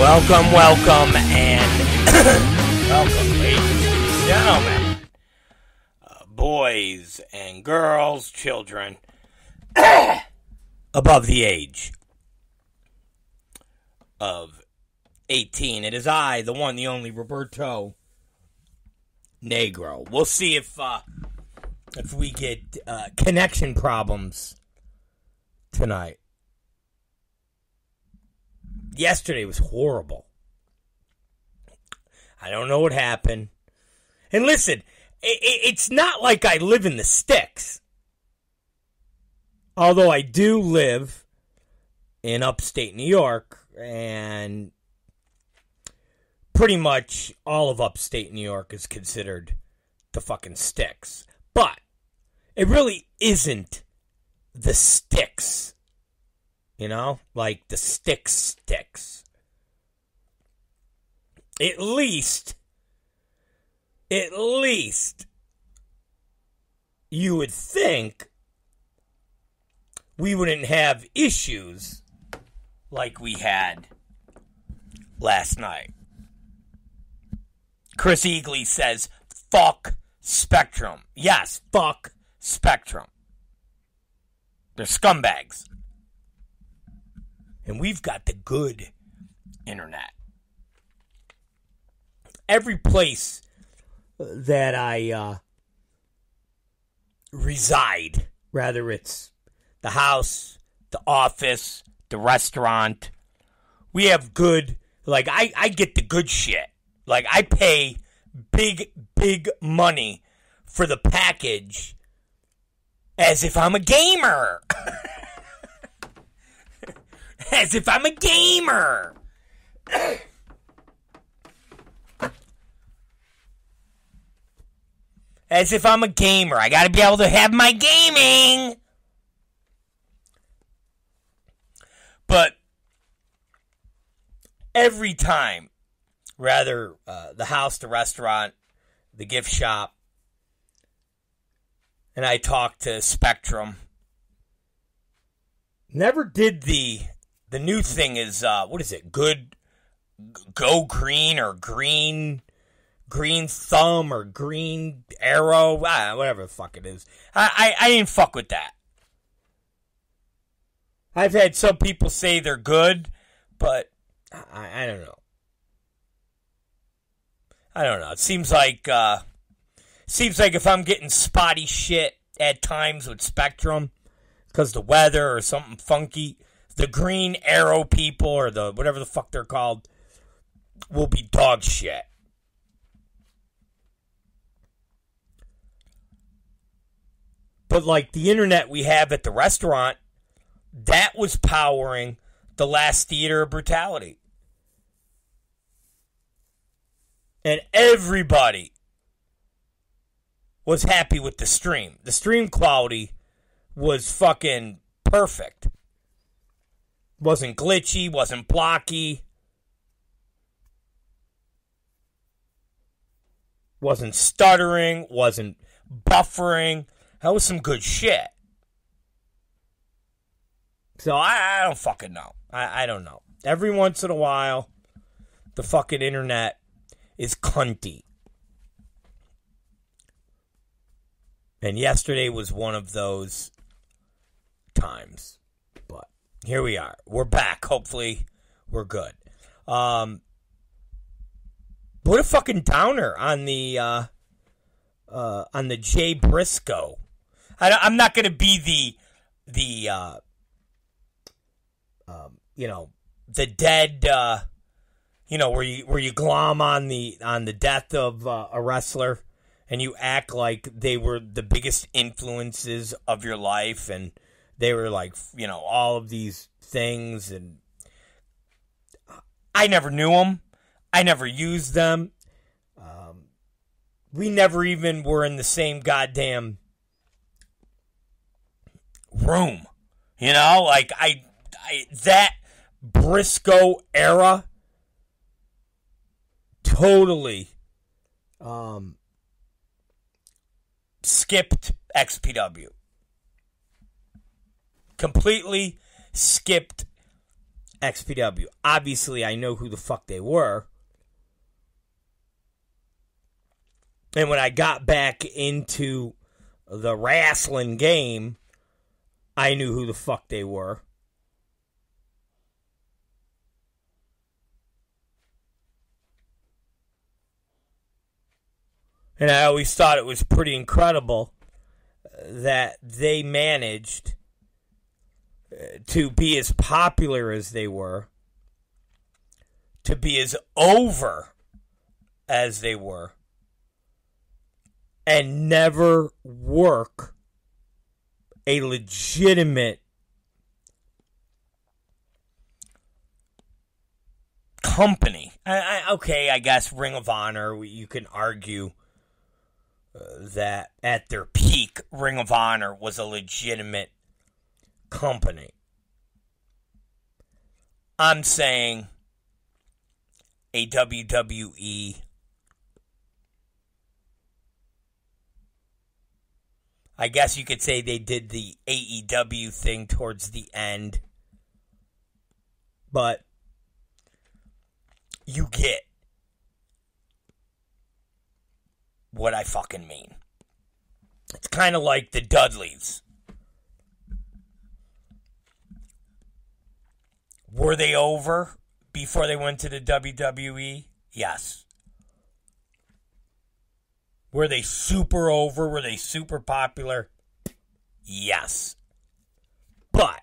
Welcome, and welcome, ladies and gentlemen, boys and girls, children, above the age of 18. It is I, the one, the only, Roberto Negro. We'll see if we get connection problems tonight. Yesterday was horrible. I don't know what happened. And listen, it's not like I live in the sticks. Although I do live in upstate New York, and pretty much all of upstate New York is considered the fucking sticks. But it really isn't the sticks. You know? Like the sticks. At least you would think we wouldn't have issues like we had last night. Chris Eagley says, fuck Spectrum. Yes, fuck Spectrum. They're scumbags. And we've got the good internet. Every place that I reside, whether it's the house, the office, the restaurant, we have good, like, I get the good shit. Like, I pay big money for the package as if I'm a gamer. As if I'm a gamer. As if I'm a gamer. I gotta be able to have my gaming. But every time, rather the house, the restaurant, the gift shop, and I talk to Spectrum, never did the new thing is, what is it, good, go green or green thumb or green arrow, whatever the fuck it is. I didn't fuck with that. I've had some people say they're good, but I don't know. I don't know. It seems like if I'm getting spotty shit at times with Spectrum, because the weather or something funky, the green arrow people or the whatever the fuck they're called will be dog shit. But like the internet we have at the restaurant, that was powering the last Theater of Brutality. And everybody was happy with the stream. The stream quality was fucking perfect. Wasn't glitchy, wasn't blocky. Wasn't stuttering, wasn't buffering. That was some good shit. So I don't fucking know. I don't know. Every once in a while, the fucking internet is cunty. And yesterday was one of those times. But here we are. We're back. Hopefully, we're good. What a fucking downer on the Jay Briscoe. I'm not going to be the dead, where you glom on the death of a wrestler and you act like they were the biggest influences of your life and they were like, all of these things, and I never knew them. I never used them. We never even were in the same goddamn room. Like I that Briscoe era totally skipped XPW. Completely skipped XPW. Obviously, I know who the fuck they were. And when I got back into the wrestling game, I knew who the fuck they were. And I always thought it was pretty incredible that they managed to be as popular as they were, to be as over as they were, and never work a legitimate company. Okay, I guess Ring of Honor, you can argue that at their peak, Ring of Honor was a legitimate company. I'm saying a WWE, I guess you could say they did the AEW thing towards the end, but you get what I fucking mean. It's kind of like the Dudleys. Were they over before they went to the WWE? Yes. Were they super over? Were they super popular? Yes. But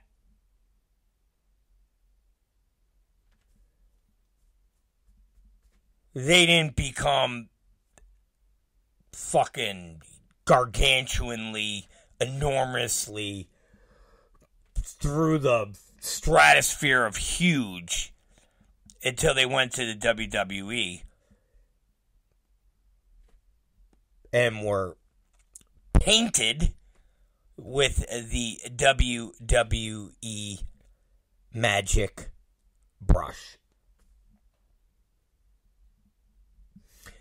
they didn't become fucking gargantuanly, enormously, through the stratosphere of huge until they went to the WWE and were painted with the WWE magic brush.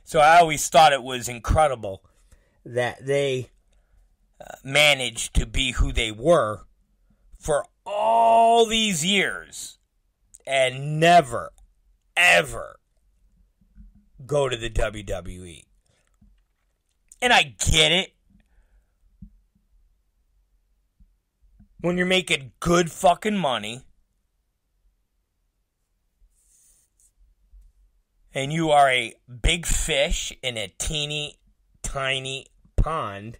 So I always thought it was incredible that they managed to be who they were for all these years and never, ever go to the WWE. And I get it. When you're making good fucking money and you are a big fish in a teeny tiny pond,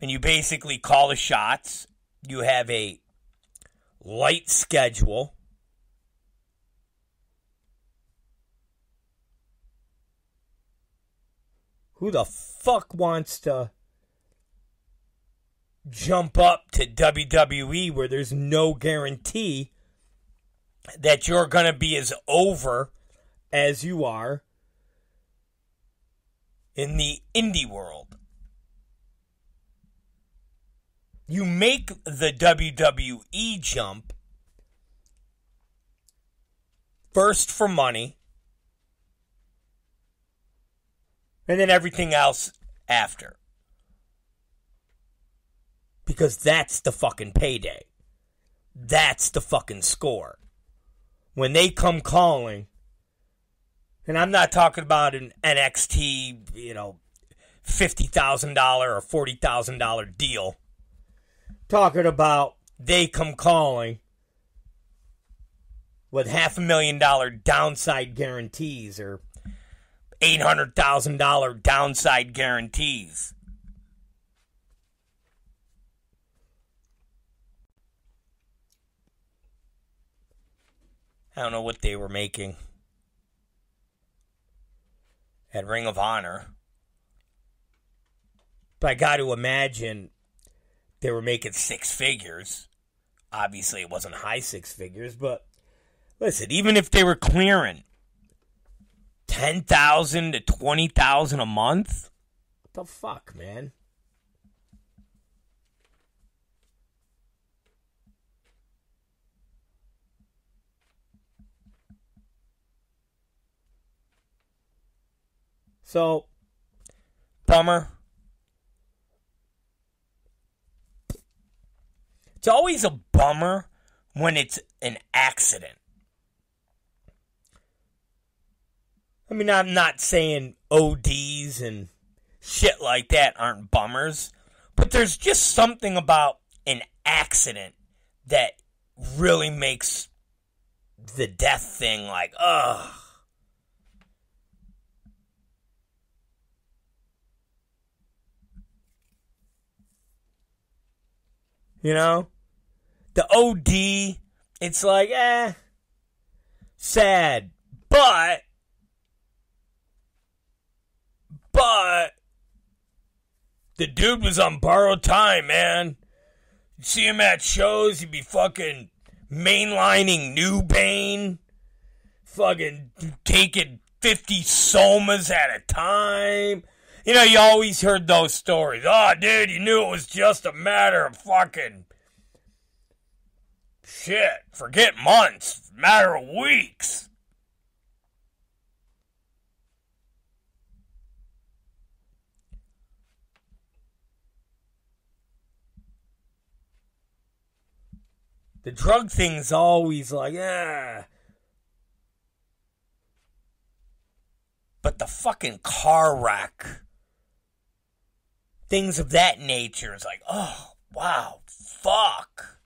and you basically call the shots, you have a light schedule, who the fuck wants to jump up to WWE where there's no guarantee that you're going to be as over as you are in the indie world? You make the WWE jump first for money, and then everything else after. Because that's the fucking payday. That's the fucking score. When they come calling, and I'm not talking about an NXT, $50,000 or $40,000 deal. Talking about they come calling with $500,000 downside guarantees or $800,000 downside guarantees. I don't know what they were making at Ring of Honor, but I got to imagine they were making six figures. Obviously, it wasn't high six figures, but listen, even if they were clearing $10,000 to $20,000 a month, what the fuck, man? So, bummer. always a bummer when it's an accident. I mean, I'm not saying ODs and shit like that aren't bummers, but there's just something about an accident that really makes the death thing like, ugh. You know? The OD, it's like, sad. But the dude was on borrowed time, man. You see him at shows, he'd be fucking mainlining New Bane, fucking taking 50 somas at a time. You know, you always heard those stories. Oh, dude, you knew it was just a matter of fucking shit. Forget months, matter of weeks. The drug thing's always like, But the fucking car wreck, things of that nature is like, oh, wow, fuck.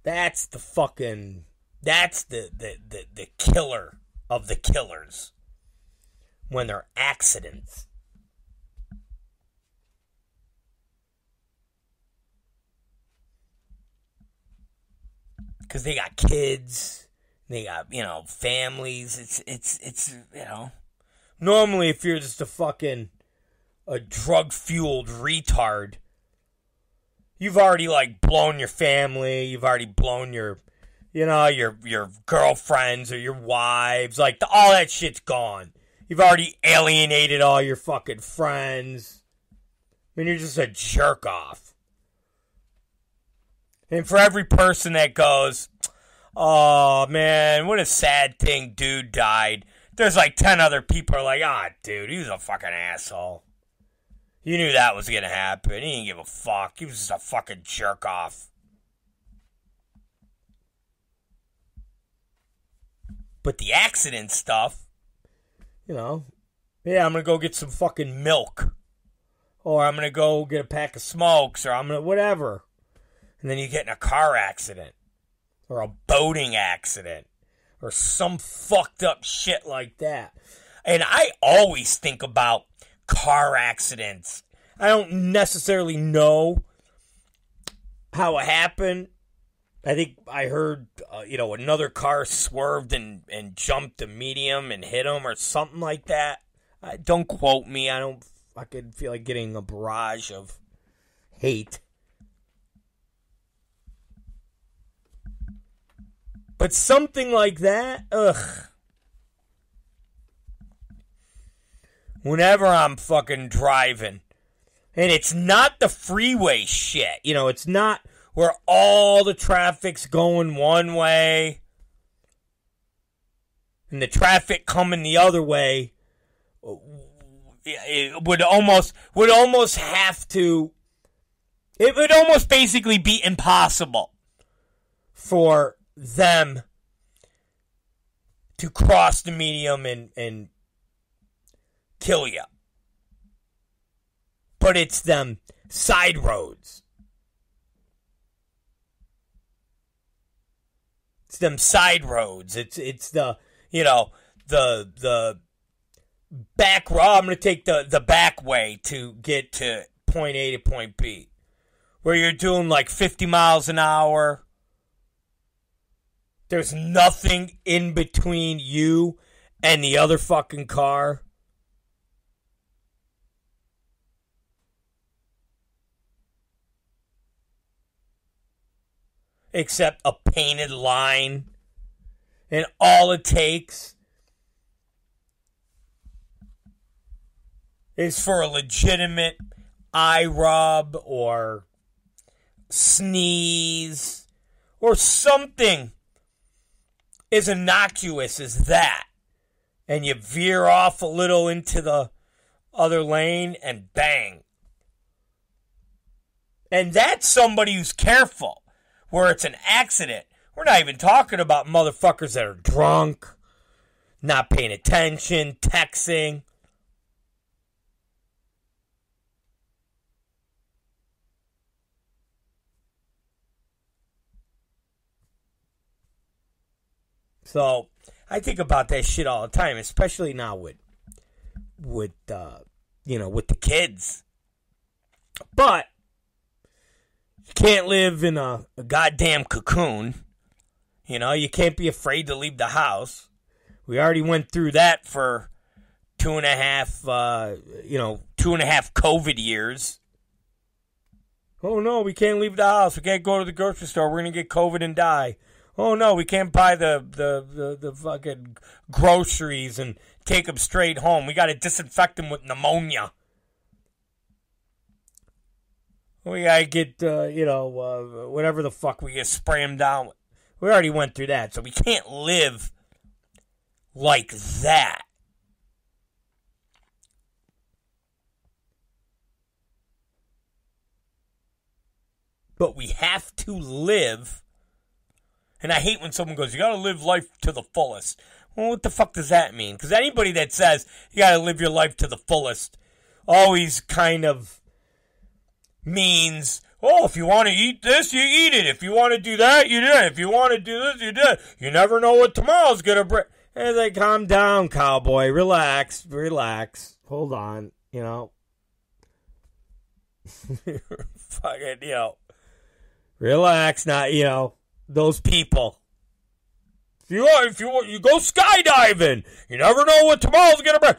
That's the fucking, that's the killer of the killers when they're accidents. Because they got kids, they got, families. It's normally if you're just a drug-fueled retard, you've already, blown your family, you've already blown your girlfriends or your wives, all that shit's gone. You've already alienated all your fucking friends. I mean, you're just a jerk-off. And for every person that goes, oh, man, what a sad thing, dude died, there's 10 other people are like, dude, he was a fucking asshole. You knew that was going to happen. He didn't give a fuck. He was just a fucking jerk-off. But the accident stuff, I'm going to go get some fucking milk. Or I'm going to go get a pack of smokes. Or I'm going to whatever. And then you get in a car accident. Or a boating accident. Or some fucked up shit like that. And I always think about car accidents. I don't necessarily know how it happened. I think I heard, another car swerved and jumped a medium and hit him or something like that. Don't quote me. I could feel like getting a barrage of hate. But something like that, ugh. Whenever I'm fucking driving, and it's not the freeway shit. It's not where all the traffic's going one way and the traffic coming the other way. It would almost basically be impossible for them to cross the medium and kill you. But it's them side roads. It's them side roads. It's the the back road. I'm going to take the back way to get to point A to point B. Where you're doing 50 miles an hour. There's nothing in between you and the other fucking car. Except a painted line. And all it takes is for a legitimate eye rub or sneeze or something as innocuous as that, and you veer off a little into the other lane, and bang. And that's somebody who's careful, where it's an accident. We're not even talking about motherfuckers that are drunk, not paying attention, texting. So I think about that shit all the time, especially now with the kids. But you can't live in a goddamn cocoon. You can't be afraid to leave the house. We already went through that for 2.5 COVID years. Oh no, we can't leave the house. We can't go to the grocery store. We're gonna get COVID and die. Oh no, we can't buy the fucking groceries and take them straight home. We got to disinfect them with pneumonia. We got to get, whatever the fuck we get, spray them down with. We already went through that, so we can't live like that. But we have to live. And I hate when someone goes, you got to live life to the fullest. Well, what the fuck does that mean? Because anybody that says you got to live your life to the fullest always kind of means, oh, if you want to eat this, you eat it. If you want to do that, you do it. If you want to do this, you do it. You never know what tomorrow's going to bring. And they calm down, cowboy. Relax. Hold on, Fucking, relax, not, those people. If you want, you go skydiving. You never know what tomorrow's gonna bring.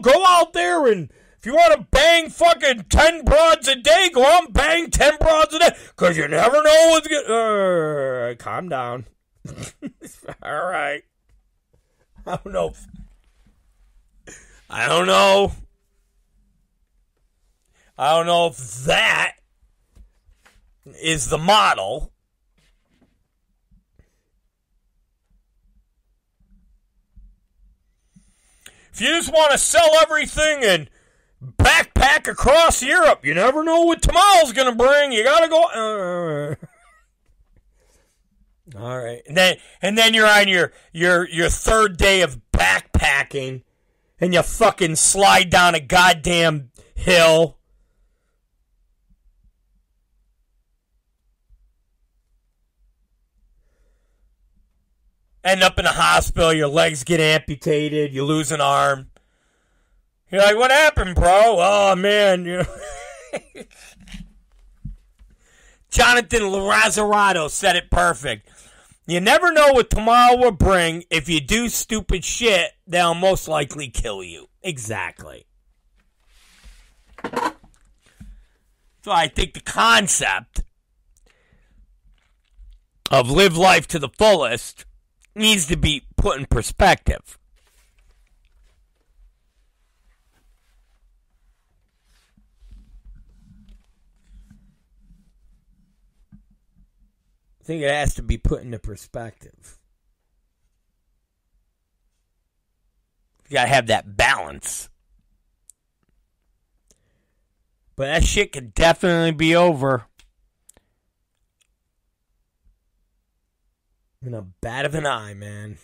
Go out there, and if you want to bang fucking 10 broads a day, go out and bang 10 broads a day, because you never know what's gonna. Calm down. All right. I don't know. I don't know if that is the model. If you just want to sell everything and backpack across Europe, you never know what tomorrow's going to bring. You got to go. All right. And then you're on your third day of backpacking, and you fucking slide down a goddamn hill. End up in the hospital, your legs get amputated, you lose an arm. You're like, what happened, bro? Oh, man. Jonathan Lazzarato said it perfect. You never know what tomorrow will bring. If you do stupid shit, they'll most likely kill you. Exactly. So I think the concept of live life to the fullest needs to be put in perspective. I think it has to be put into perspective. You gotta have that balance. But that shit could definitely be over in a bat of an eye, man.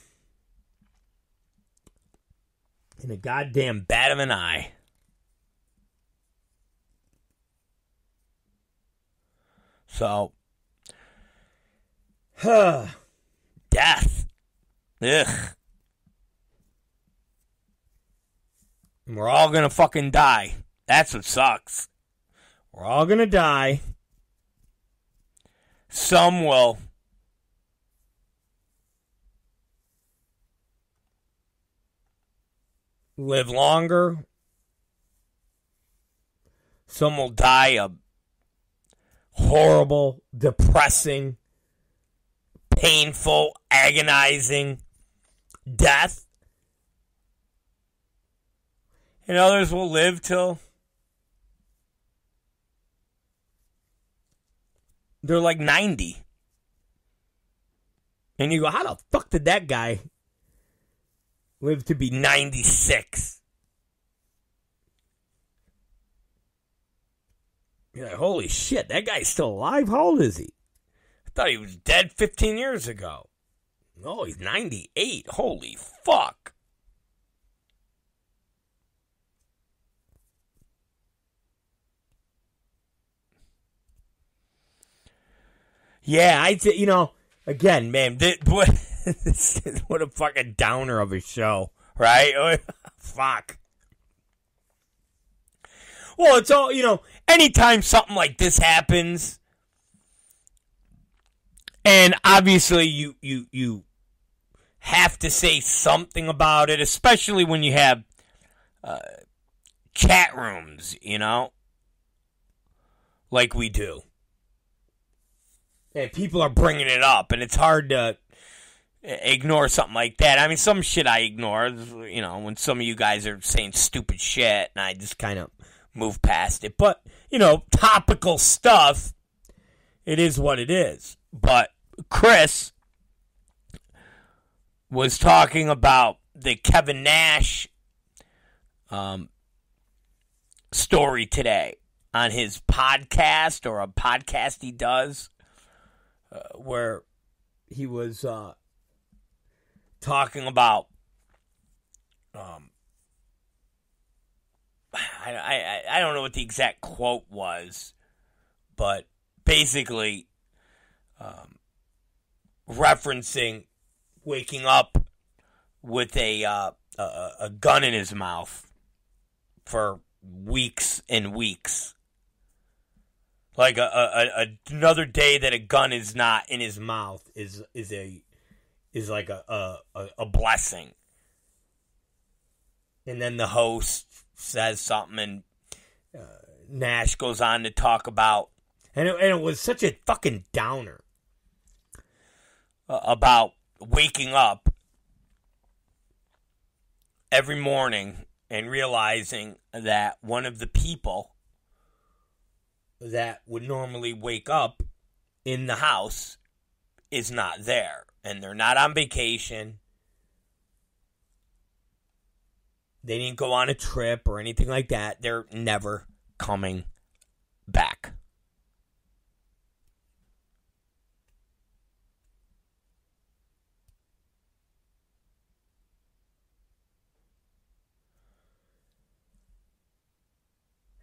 In a goddamn bat of an eye. So, death. Ugh. And we're all gonna fucking die. That's what sucks. We're all gonna die. Some will live longer. Some will die a horrible, depressing, painful, agonizing death. And others will live till they're like 90. And you go, how the fuck did that guy live to be 96? You're like, holy shit, that guy's still alive? How old is he? I thought he was dead 15 years ago. No, he's 98. Holy fuck. Yeah, again, man, what a fucking downer of a show, right? Fuck. Well, it's all, anytime something like this happens, and obviously you have to say something about it, especially when you have chat rooms, like we do. And people are bringing it up, and it's hard to ignore something like that. I mean, some shit I ignore, when some of you guys are saying stupid shit, and I just kind of move past it. But, topical stuff, it is what it is. But Chris was talking about the Kevin Nash story today on his podcast, or a podcast he does, where he was talking about I don't know what the exact quote was, but basically referencing waking up with a gun in his mouth for weeks and weeks. Like another day that a gun is not in his mouth is like a blessing. And then the host says something, and Nash goes on to talk about, and it was such a fucking downer about waking up every morning and realizing that one of the people that would normally wake up in the house is not there. And they're not on vacation. They didn't go on a trip or anything like that. They're never coming back.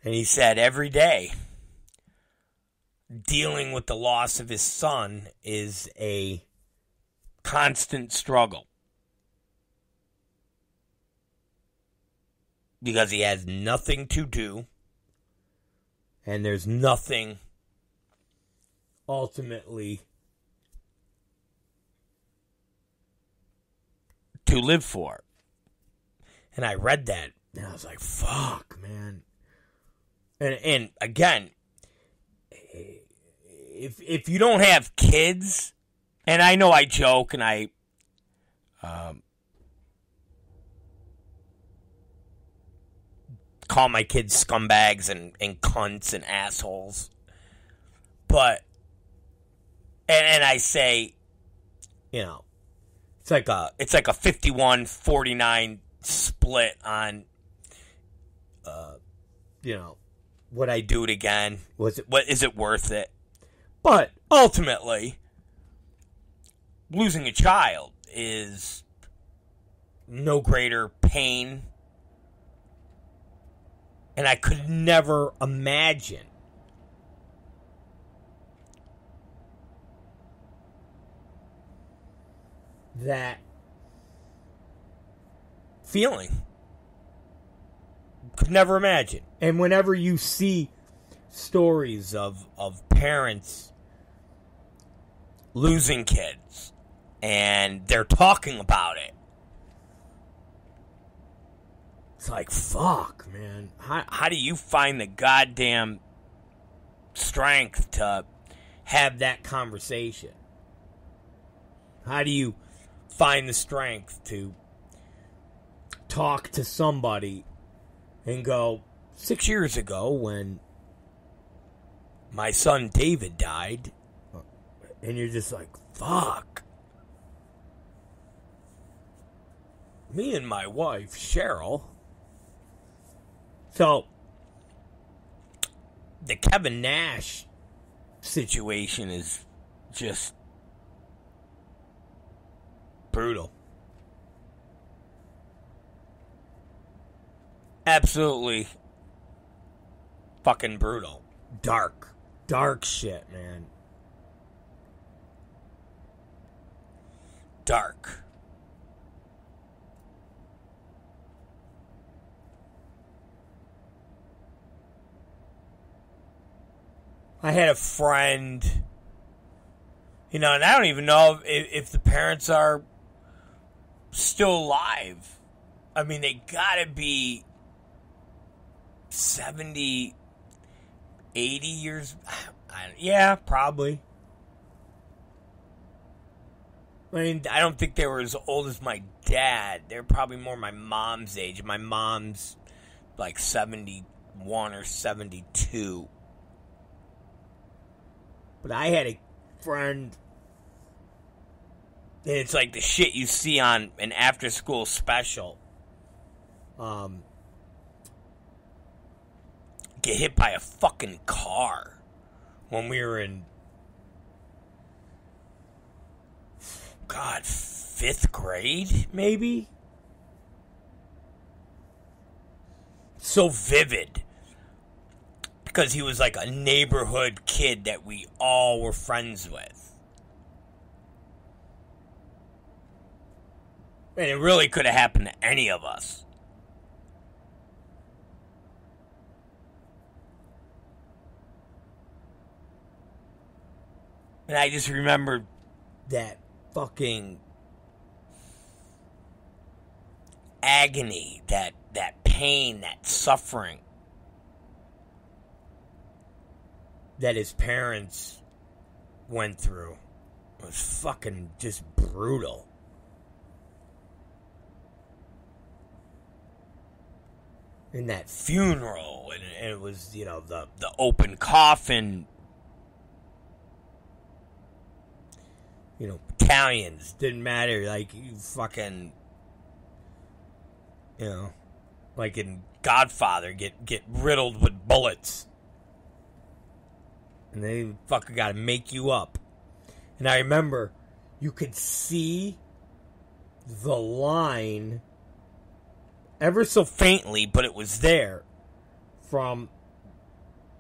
And he said every day, dealing with the loss of his son is a constant struggle. Because he has nothing to do, and there's nothing ultimately to live for. And I read that, and I was like, fuck, man. And again, if you don't have kids, and I know I joke and I call my kids scumbags and cunts and assholes, but and I say, it's like a 51-49 split on would I do it again? What is it worth it? But ultimately, losing a child is no greater pain. And I could never imagine that feeling. Could never imagine. And whenever you see stories of parents losing kids and they're talking about it, it's like, fuck, man. How do you find the goddamn strength to have that conversation? How do you find the strength to talk to somebody and go, 6 years ago when my son David died, and you're just like, fuck. me and my wife, Cheryl. So, the Kevin Nash situation is just brutal. Absolutely fucking brutal. Dark shit, man. Dark. I had a friend, and I don't even know if the parents are still alive. I mean, they gotta be 70, 80 years. Yeah, probably. I mean, I don't think they were as old as my dad. They're probably more my mom's age. My mom's like 71 or 72. But I had a friend, and it's like the shit you see on an after-school special. Get hit by a fucking car when we were in, God, 5th grade, maybe? So vivid. Because he was like a neighborhood kid that we all were friends with. And it really could have happened to any of us. And I just remember that fucking agony, that pain, that suffering that his parents went through. It was fucking just brutal. In that funeral, and it was, the open coffin. Italians, didn't matter, like, you fucking, like in Godfather, get riddled with bullets. And they fucking gotta make you up. And I remember, you could see the line, ever so faintly, but it was there, from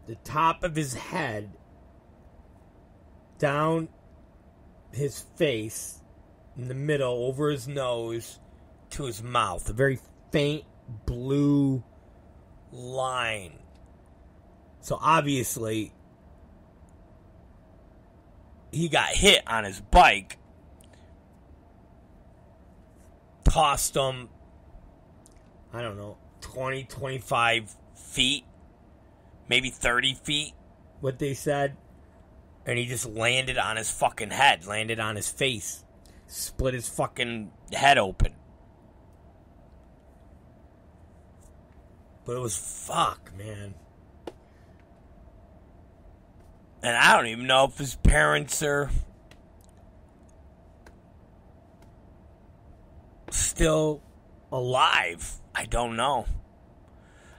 the top of his head, down his face, in the middle, over his nose, to his mouth. A very faint blue line. So obviously, he got hit on his bike. Tossed him, I don't know, 20, 25 feet. Maybe 30 feet, what they said. And he just landed on his fucking head, landed on his face, split his fucking head open. But it was fuck, man. And I don't even know if his parents are still alive. I don't know.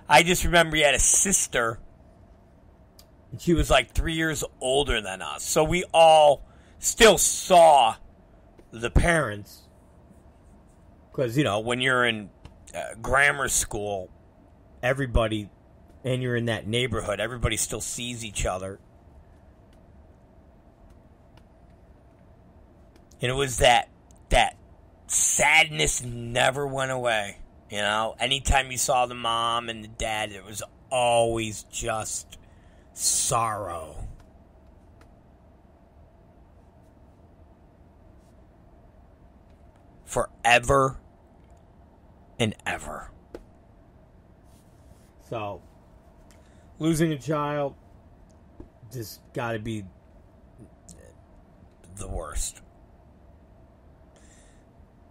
I just remember he had a sister. She was like 3 years older than us. So we all still saw the parents. Because, when you're in grammar school, everybody, and you're in that neighborhood, everybody still sees each other. And it was that sadness never went away. Anytime you saw the mom and the dad, it was always just sorrow. Forever and ever. So, losing a child just gotta be the worst.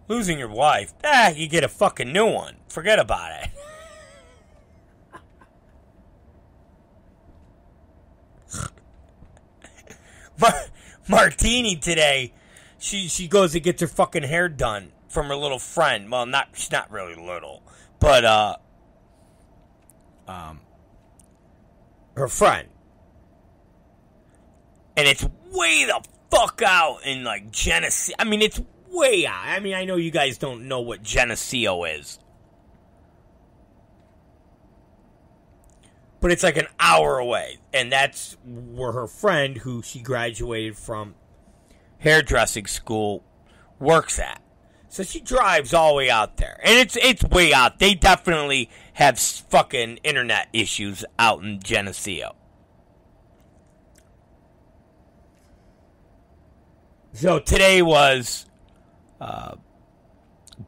Losing your wife, you get a fucking new one. Forget about it. Martini today, she goes to get her fucking hair done from her little friend. Well, she's not really little, but her friend. And it's way the fuck out in, like, Geneseo. I mean, it's way out. I mean, I know you guys don't know what Geneseo is. But it's like an hour away. And that's where her friend, who she graduated from hairdressing school, works at. So she drives all the way out there. And it's way out. They definitely have fucking internet issues out in Geneseo. So today was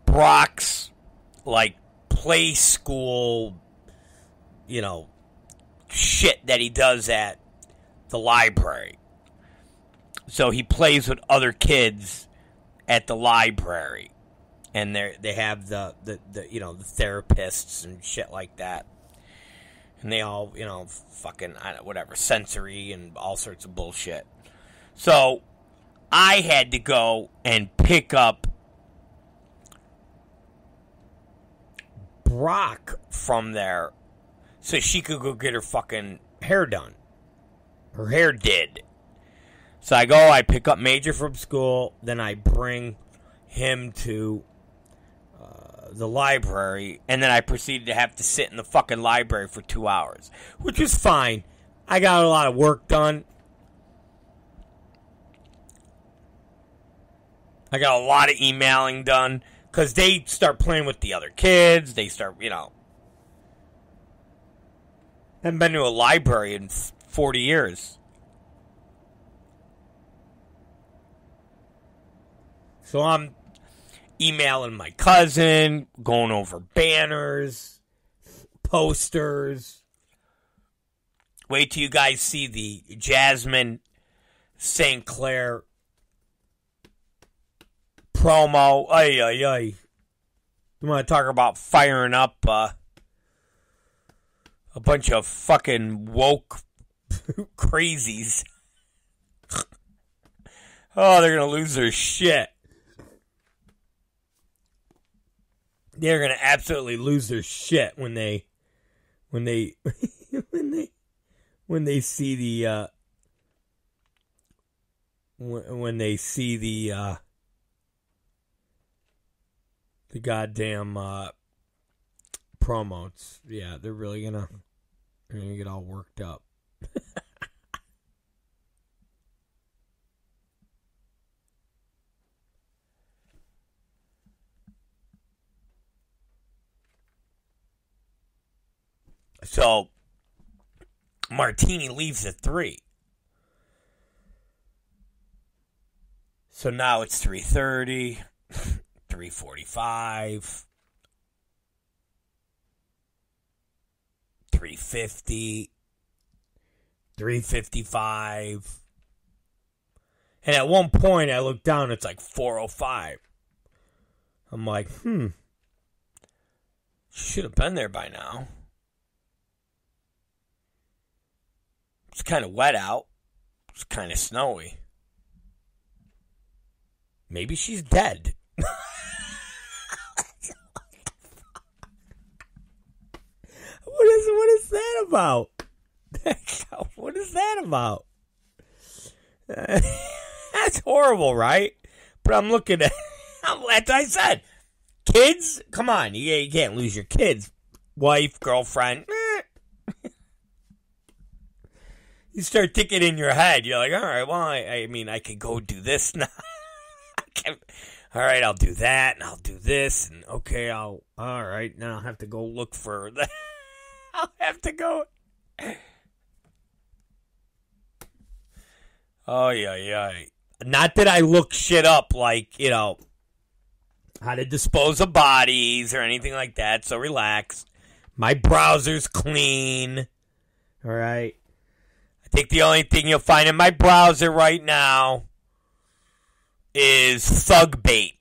Brock's, like, play school, shit that he does at the library. So he plays with other kids at the library. And they have the therapists and shit like that. And they all, fucking, whatever, sensory and all sorts of bullshit. So I had to go and pick up Brock from there so she could go get her fucking hair done. Her hair did. So I pick up Major from school, then I bring him to the library, and then I proceeded to have to sit in the fucking library for 2 hours, which was fine. I got a lot of work done. I got a lot of emailing done, because they start playing with the other kids. They start, haven't been to a library in 40 years. So I'm emailing my cousin, going over banners, posters. Wait till you guys see the Jasmine St. Clair promo. Ay, ay, ay. You want to talk about firing up a bunch of fucking woke crazies. Oh, they're going to lose their shit. They're going to absolutely lose their shit when they see the when they see the goddamn promos. Yeah, they're gonna get all worked up. So Martini leaves at 3. So now it's 3:30, 3:45, 3:50, 3:55. And at one point I look down, it's like 4:05. I'm like, she should have been there by now. It's kind of wet out. It's kind of snowy. Maybe she's dead. What is that about? What is that about? That's horrible, right? But I'm looking at, as I said, kids, come on, you can't lose your kids. Wife, girlfriend. You start thinking in your head, you're like, all right, well, I mean, I could go do this now. All right, I'll do that, and I'll do this, and okay, all right, now I'll have to go look for that. I'll have to go. Oh, yeah. Not that I look shit up like, how to dispose of bodies or anything like that, so relax. My browser's clean. All right. I think the only thing you'll find in my browser right now is thug bait.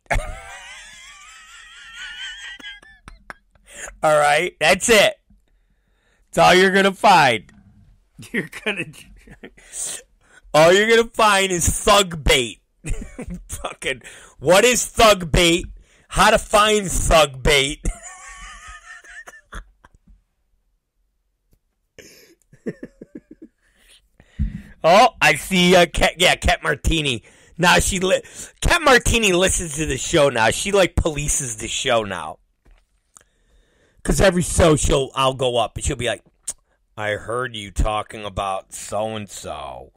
All right, that's it. That's all you're gonna find. All you're gonna find is thug bait. Fucking, what is thug bait? How to find thug bait. Oh, I see Cat Martini. Now Cat Martini listens to the show now. She like polices the show now. Cause every show I'll go up and she'll be like, I heard you talking about so and so.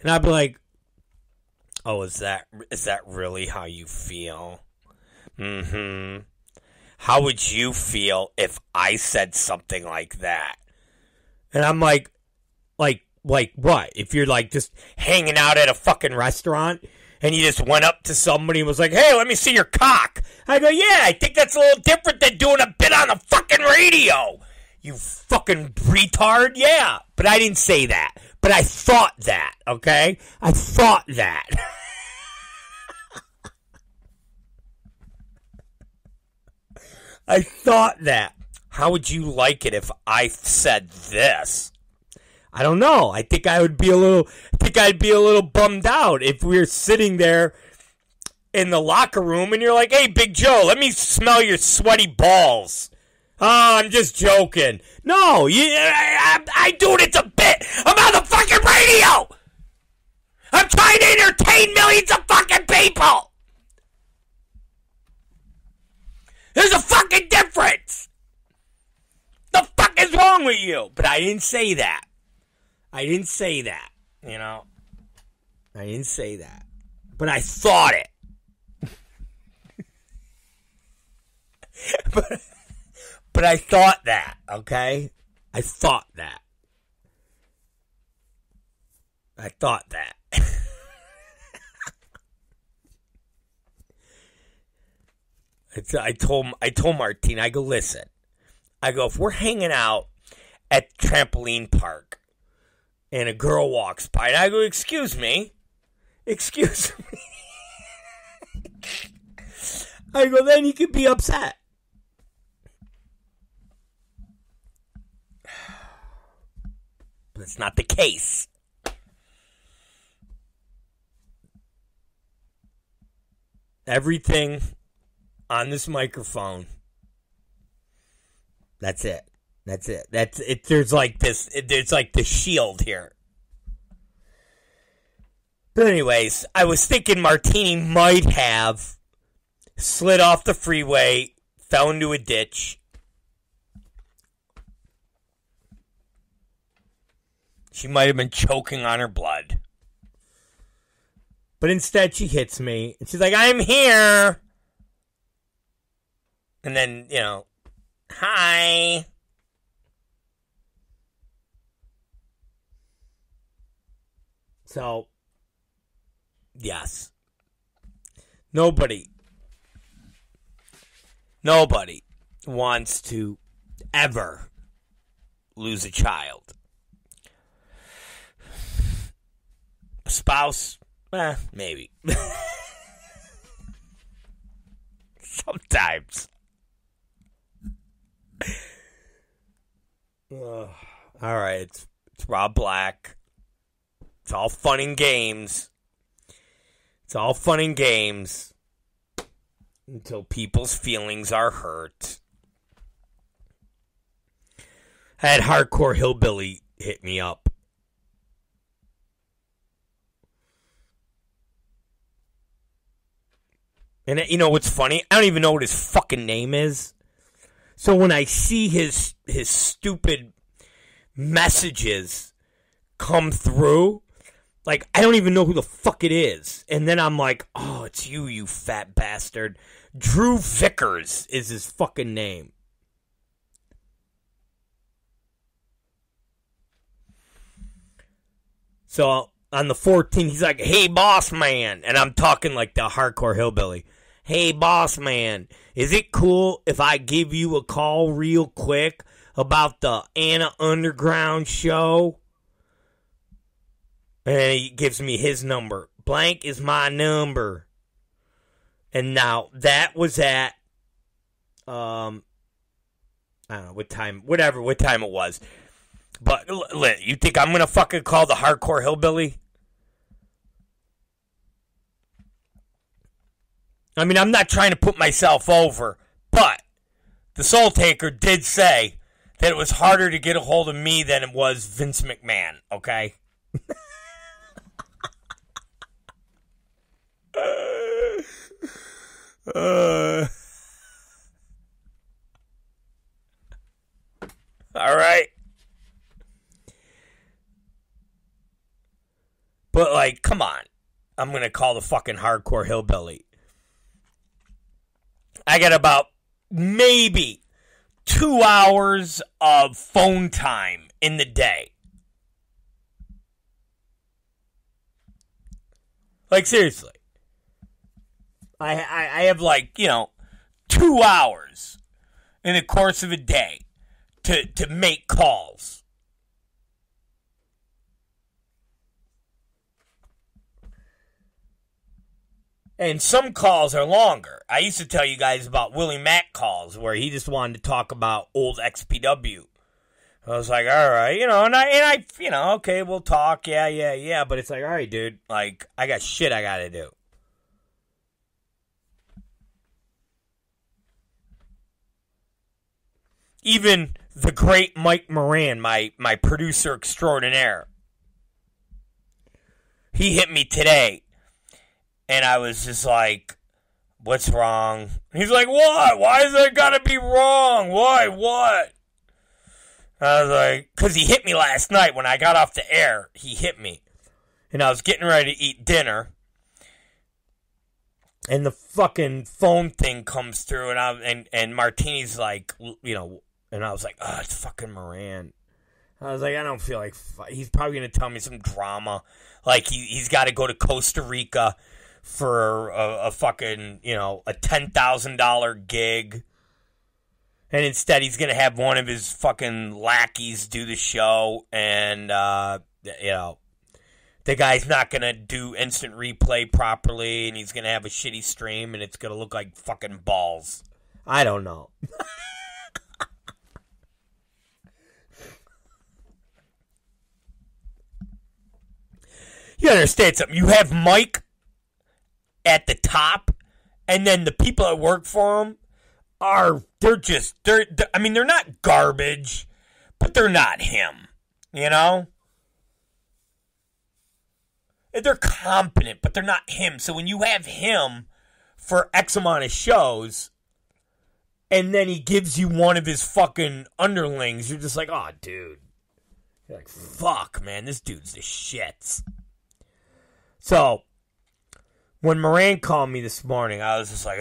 And I'll be like, oh, is that really how you feel? Mm-hmm. How would you feel if I said something like that? And I'm like what? If you're like just hanging out at a fucking restaurant and you just went up to somebody and was like, hey, let me see your cock. I go, yeah, I think that's a little different than doing a bit on the fucking radio. You fucking retard. Yeah, but I didn't say that. But I thought that, okay? I thought that. I thought that. How would you like it if I said this? I don't know. I think I'd be a little bummed out if we were sitting there in the locker room and you're like, hey, Big Joe, let me smell your sweaty balls. Oh, I'm just joking. No, I do it. It's a bit. I'm on the fucking radio. I'm trying to entertain millions of fucking people. There's a fucking difference. The fuck is wrong with you? But I didn't say that. I didn't say that, you know. I didn't say that. But I thought it. But I thought that, okay? I thought that. I thought that. I told Martine, I go, listen. I go, if we're hanging out at trampoline park and a girl walks by, and I go, excuse me. I go, then you could be upset. But it's not the case. Everything on this microphone, that's it. That's it. That's it. There's like this shield here. But anyways, I was thinking Martini might have slid off the freeway, fell into a ditch. She might have been choking on her blood. But instead she hits me and she's like, I'm here. And then, you know, hi. So, yes. Nobody wants to ever lose a child. A spouse, maybe. Sometimes. All right, it's Rob Black. It's all fun and games. It's all fun and games until people's feelings are hurt. I had Hardcore Hillbilly hit me up. And you know what's funny? I don't even know what his fucking name is. So when I see his stupid messages come through, like, I don't even know who the fuck it is. And then I'm like, oh, it's you fat bastard. Drew Vickers is his fucking name. So on the 14th, he's like, hey, boss man. And I'm talking like the Hardcore Hillbilly. Hey, boss man, is it cool if I give you a call real quick about the Anna Underground show? And he gives me his number. Blank is my number. And now that was at, I don't know what time it was. But you think I'm going to fucking call the Hardcore Hillbilly? I mean, I'm not trying to put myself over, but the Soul Taker did say that it was harder to get a hold of me than it was Vince McMahon, okay? All right. But, like, come on. I'm going to call the fucking hardcore hillbilly. I got about maybe 2 hours of phone time in the day. Like, seriously. I have, like, 2 hours in the course of a day to make calls. And some calls are longer. I used to tell you guys about Willie Mack calls where he just wanted to talk about old XPW. I was like, all right, and I, okay, we'll talk, yeah. But it's like, all right, dude, like, I got shit I got to do. Even the great Mike Moran, my producer extraordinaire, he hit me today. And I was just like, what's wrong? He's like, what? Why is that gotta be wrong? Why? What? I was like, because he hit me last night when I got off the air. He hit me. And I was getting ready to eat dinner. And the fucking phone thing comes through. And Martini's like, and I was like, oh, it's fucking Moran. I was like, I don't feel like, he's probably going to tell me some drama. Like, he's got to go to Costa Rica for a fucking, a $10,000 gig. And instead he's going to have one of his fucking lackeys do the show. And, the guy's not going to do instant replay properly. And he's going to have a shitty stream. And it's going to look like fucking balls. I don't know. You understand something? You have Mike at the top, and then the people that work for him they're not garbage, but they're not him, They're competent, but they're not him. So when you have him for X amount of shows, and then he gives you one of his fucking underlings, you're just like, oh, dude. You're like, fuck, man, this dude's the shits. So, when Moran called me this morning, I was just like,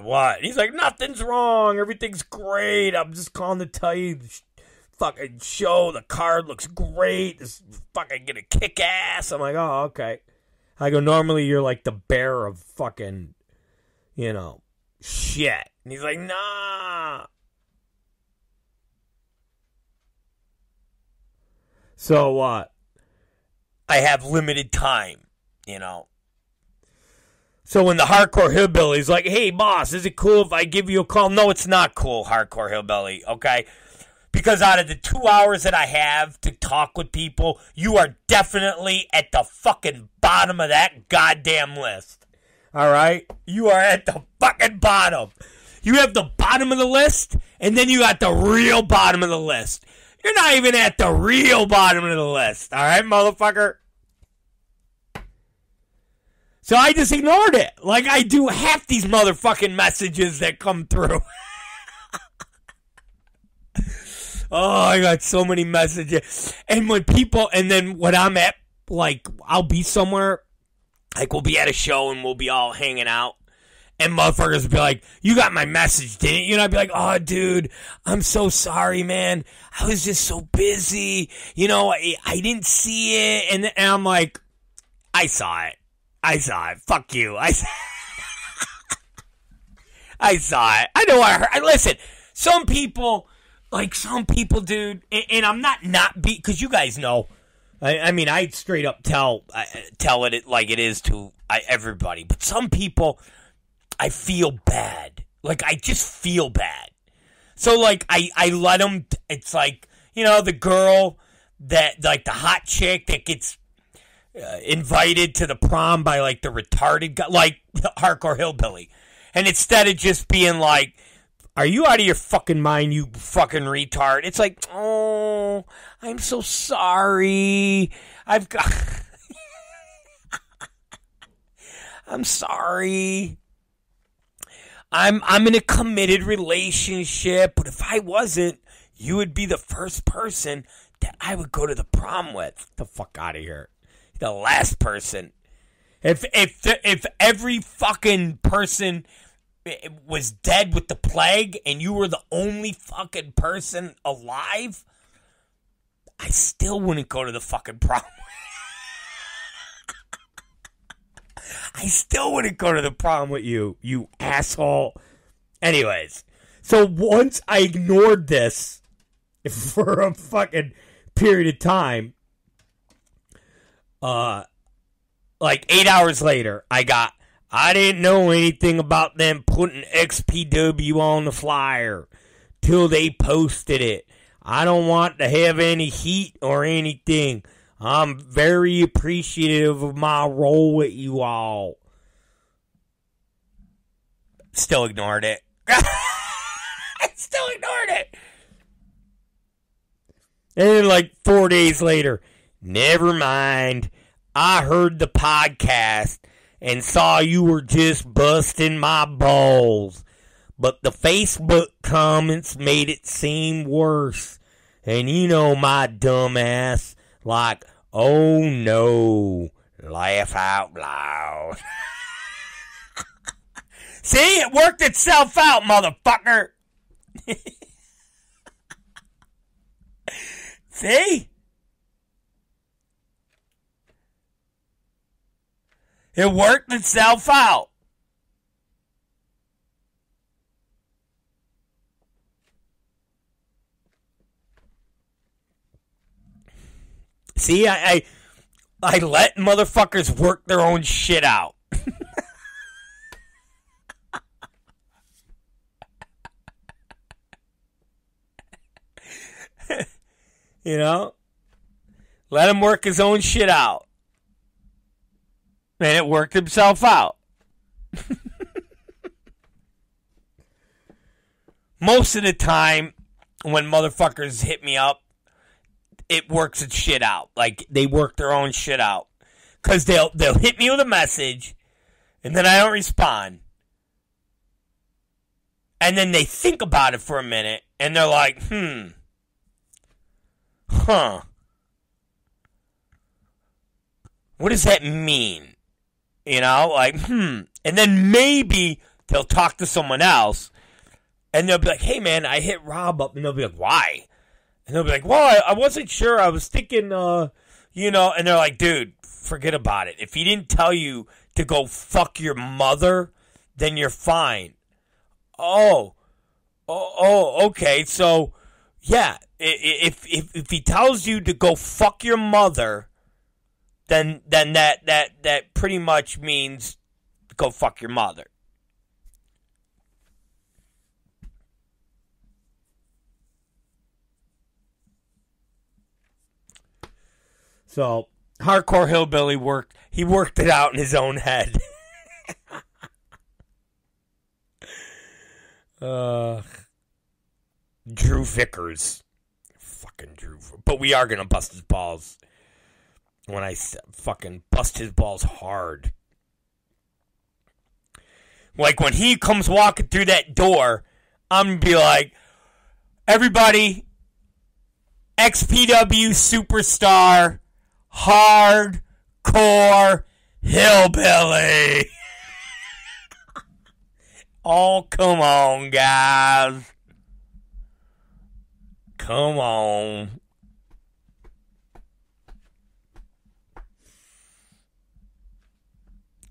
what? And he's like, nothing's wrong. Everything's great. I'm just calling to tell you the fucking show. The card looks great. This is fucking gonna kick ass. I'm like, oh, okay. I go, normally you're like the bearer of fucking, shit. And he's like, nah. So what? I have limited time. So when the hardcore hillbilly's like, hey, boss, is it cool if I give you a call? No, it's not cool, hardcore hillbilly, okay? Because out of the 2 hours that I have to talk with people, you are definitely at the fucking bottom of that goddamn list. All right? You are at the fucking bottom. You have the bottom of the list, and then you got the real bottom of the list. You're not even at the real bottom of the list, all right, motherfucker? So I just ignored it. Like I do half these motherfucking messages that come through. Oh, I got so many messages. And when I'm at, like, I'll be somewhere, like we'll be at a show and we'll be all hanging out. And motherfuckers will be like, you got my message, didn't you? And I'd be like, oh, dude, I'm so sorry, man. I was just so busy. I didn't see it. And I'm like, I saw it. Fuck you. I saw it. I know I heard. Listen, some people, dude, and I'm not because you guys know. I straight up tell it like it is to everybody. But some people, I feel bad. Like, I just feel bad. So, like, I let them, it's like, the girl that, like, the hot chick that gets invited to the prom by, like, the retarded guy, like, the hardcore hillbilly. And instead of just being like, are you out of your fucking mind, you fucking retard? It's like, oh, I'm so sorry. I've got... I'm sorry. I'm in a committed relationship, but if I wasn't, you would be the first person that I would go to the prom with. Get the fuck out of here. The last person. If every fucking person was dead with the plague and you were the only fucking person alive, I still wouldn't go to the fucking prom. I still wouldn't go to the prom with you, you asshole. Anyways, so once I ignored this for a fucking period of time, like 8 hours later, I didn't know anything about them putting XPW on the flyer till they posted it. I don't want to have any heat or anything. I'm very appreciative of my role with you all. Still ignored it. Still ignored it. And then like 4 days later, never mind. I heard the podcast and saw you were just busting my balls. But the Facebook comments made it seem worse. And you know my dumb ass, like, oh no, laugh out loud. See, it worked itself out, motherfucker. See? It worked itself out. See, I let motherfuckers work their own shit out. You know? Let him work his own shit out. And it worked himself out. Most of the time, when motherfuckers hit me up, it works its shit out. Like, they work their own shit out. Because they'll hit me with a message, and then I don't respond. And then they think about it for a minute, and they're like, what does that mean? You know, like, And then maybe they'll talk to someone else, and they'll be like, hey, man, I hit Rob up. And they'll be like, why? And they'll be like, well, I wasn't sure. I was thinking, you know. And they're like, dude, forget about it. If he didn't tell you to go fuck your mother, then you're fine. Oh, okay. So, yeah, if he tells you to go fuck your mother, then that pretty much means go fuck your mother. So, Hardcore Hillbilly worked it out in his own head. Drew Vickers. Fucking Drew. But we are going to bust his balls. When I fucking bust his balls hard. Like, when he comes walking through that door, I'm going to be like, everybody, XPW superstar, Hardcore Hillbilly. Oh, come on, guys. Come on.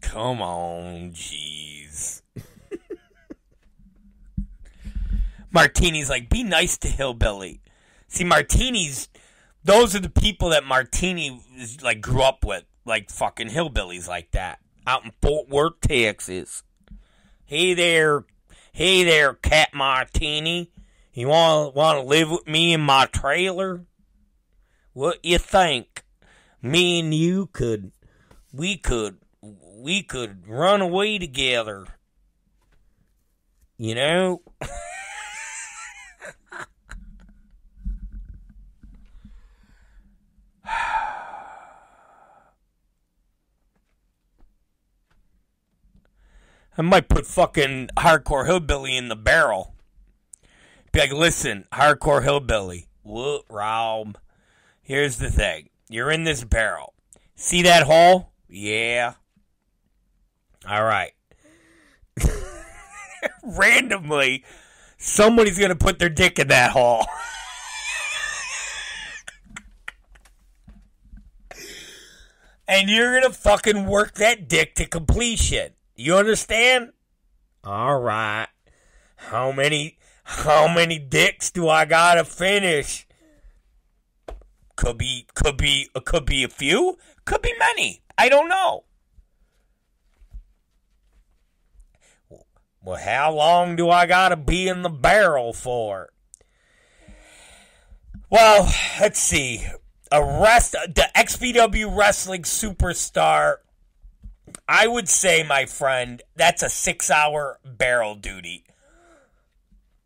Come on, jeez. Martini's like, be nice to Hillbilly. See, Martini's, those are the people that Martini like grew up with, like fucking hillbillies like that, out in Fort Worth, Texas. Hey there, Cat Martini. You want to live with me in my trailer? What you think? Me and you we could run away together. You know? I might put fucking Hardcore Hillbilly in the barrel. Be like, listen, Hardcore Hillbilly. What, Rob? Here's the thing. You're in this barrel. See that hole? Yeah. All right. Randomly, somebody's going to put their dick in that hole. And you're going to fucking work that dick to completion. You understand? All right. How many dicks do I got to finish? Could be a few. Could be many. I don't know. Well, how long do I got to be in the barrel for? Well, let's see. The XPW wrestling superstar, I would say, my friend, that's a 6-hour barrel duty.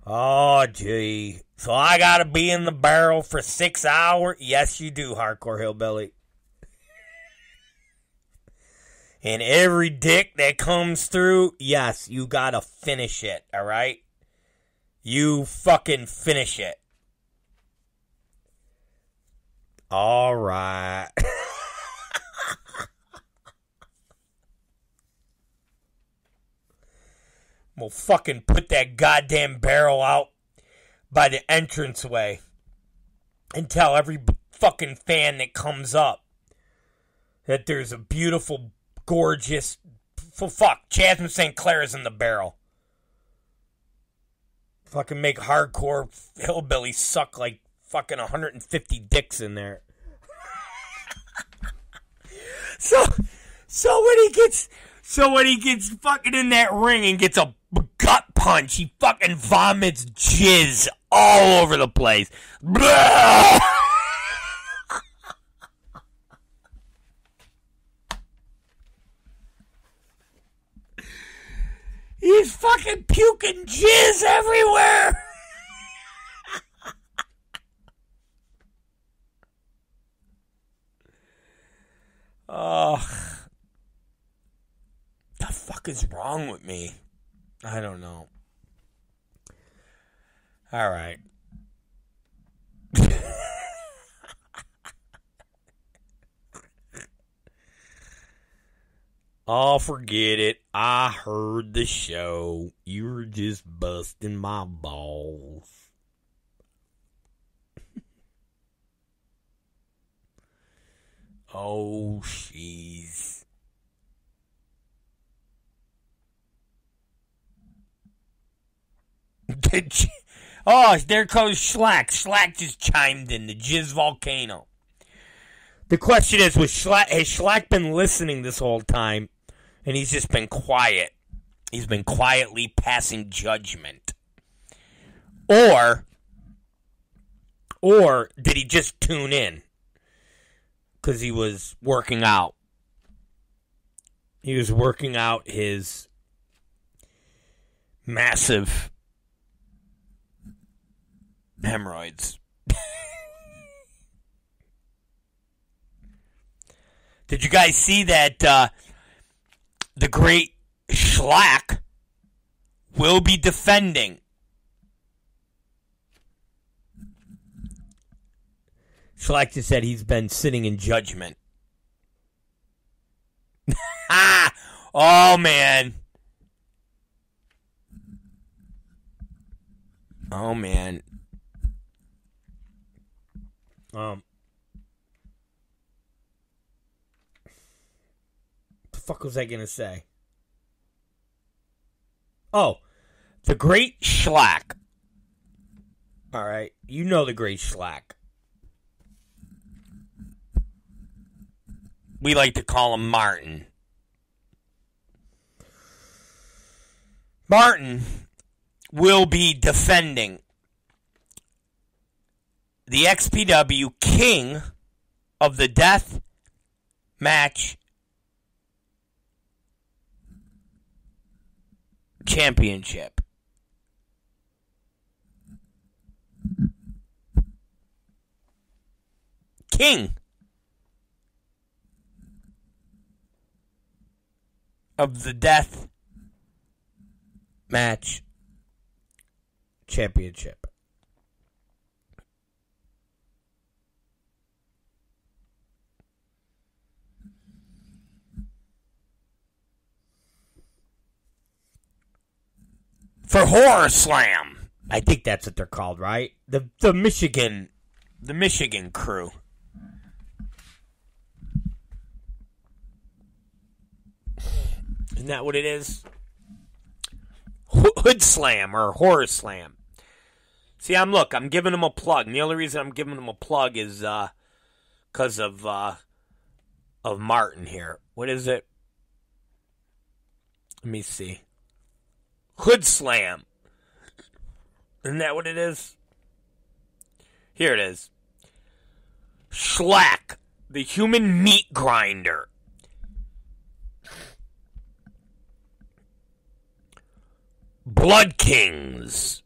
Oh, gee. So I got to be in the barrel for 6 hours? Yes, you do, Hardcore Hillbilly. And every dick that comes through, yes, you got to finish it, all right? You fucking finish it. All right. We'll fucking put that goddamn barrel out by the entranceway and tell every fucking fan that comes up that there's a beautiful, gorgeous, Jasmine St. Clair's in the barrel. Fucking make Hardcore Hillbilly suck like fucking 150 dicks in there. So when he gets fucking in that ring and gets a gut punch, he fucking vomits jizz all over the place. Blah! He's fucking puking jizz everywhere. The fuck is wrong with me? I don't know. All right. Oh, forget it. I heard the show. You were just busting my balls. Oh, jeez. Oh, there goes Schlack. Schlack just chimed in. The Jizz Volcano. The question is, has Schlack been listening this whole time, and he's just been quiet? He's been quietly passing judgment. Or did he just tune in? Because he was working out. He was working out his massive hemorrhoids. Did you guys see that the great Schlack will be defending? Schlack just said he's been sitting in judgment. Oh, man. Oh, man. What the fuck was I going to say? Oh, the great Schlack. All right. You know the great Schlack. We like to call him Martin. Martin will be defending the XPW King of the Death Match Championship. king of the death match championship. For Horror Slam. I think that's what they're called, right? The Michigan crew. Isn't that what it is? Hood Slam or Horror Slam. See, I'm giving them a plug. And the only reason I'm giving them a plug is because of Martin here. What is it? Let me see. Hood Slam. Isn't that what it is? Here it is. Schlack, the human meat grinder. Blood Kings.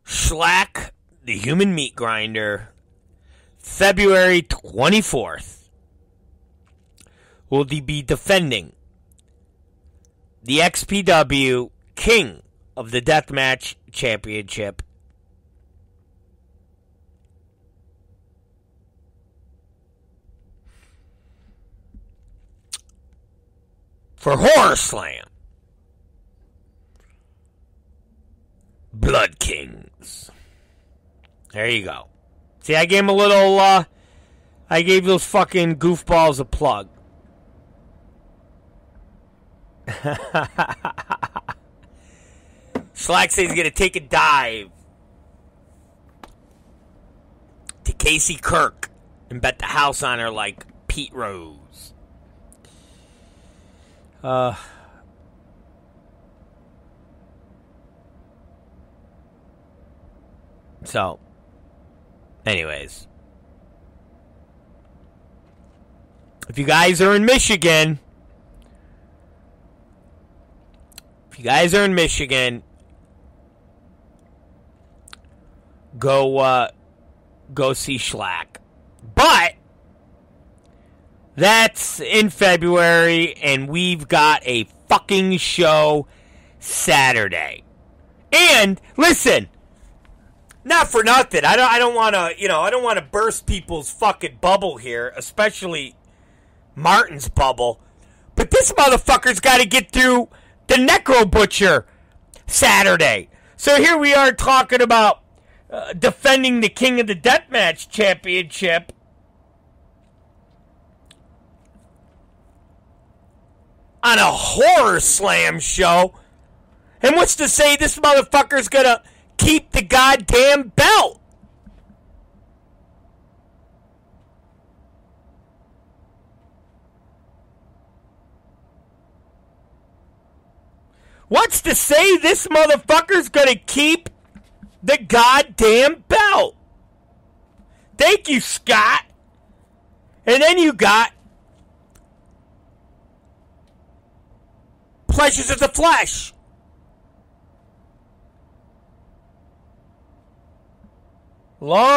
Schlack, the human meat grinder, February 24th, will be defending the XPW King of the Deathmatch Championship for Horror Slam. Blood Kings. There you go. See, I gave him a little, I gave those fucking goofballs a plug. Slack says he's going to take a dive to Casey Kirk and bet the house on her like Pete Rose. So, anyways. If you guys are in Michigan, go see Schlack. But that's in February, and we've got a fucking show Saturday. And listen, not for nothing. I don't want to burst people's fucking bubble here, especially Martin's bubble. But this motherfucker's got to get through the Necro Butcher Saturday. So here we are talking about defending the King of the Deathmatch Championship. On a Horror Slam show. And what's to say this motherfucker's gonna keep the goddamn belt? What's to say this motherfucker's gonna keep the goddamn belt? Thank you, Scott. And then you got Pleasures of the Flesh. Long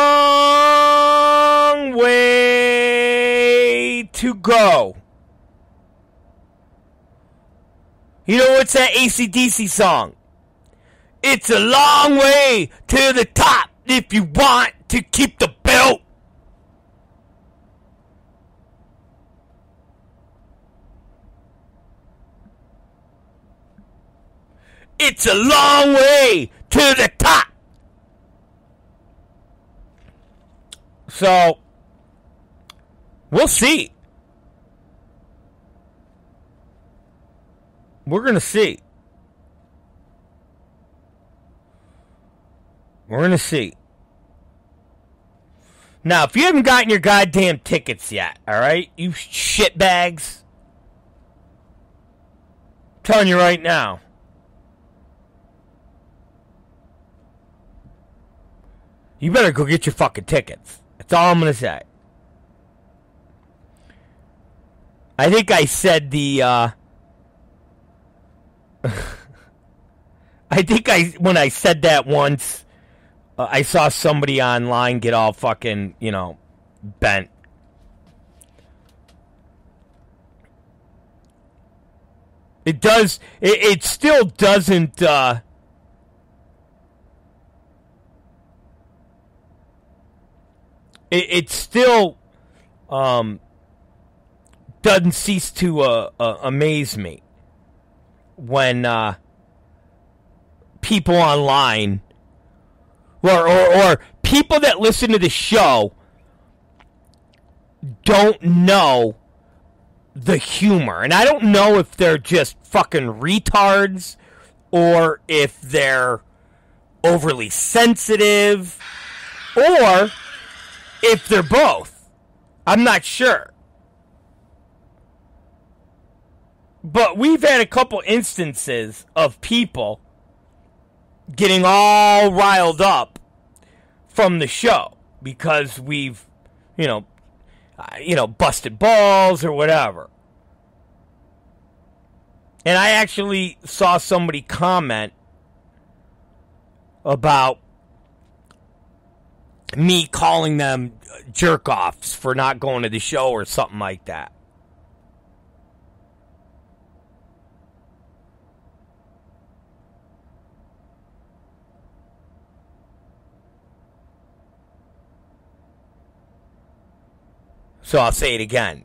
way to go. You know what's that AC/DC song? It's a long way to the top if you want to keep the belt. It's a long way to the top. So, we'll see. We're going to see. We're going to see. Now, if you haven't gotten your goddamn tickets yet, all right, you shitbags, I'm telling you right now, you better go get your fucking tickets. That's all I'm going to say. I think I said when I said that once, I saw somebody online get all fucking, bent. It still doesn't, it still, doesn't cease to amaze me when people online or people that listen to the show don't know the humor. And I don't know if they're just fucking retards or if they're overly sensitive or if they're both. I'm not sure. But we've had a couple instances of people getting all riled up from the show because we've, busted balls or whatever. And I actually saw somebody comment about me calling them jerk-offs for not going to the show or something like that. So I'll say it again.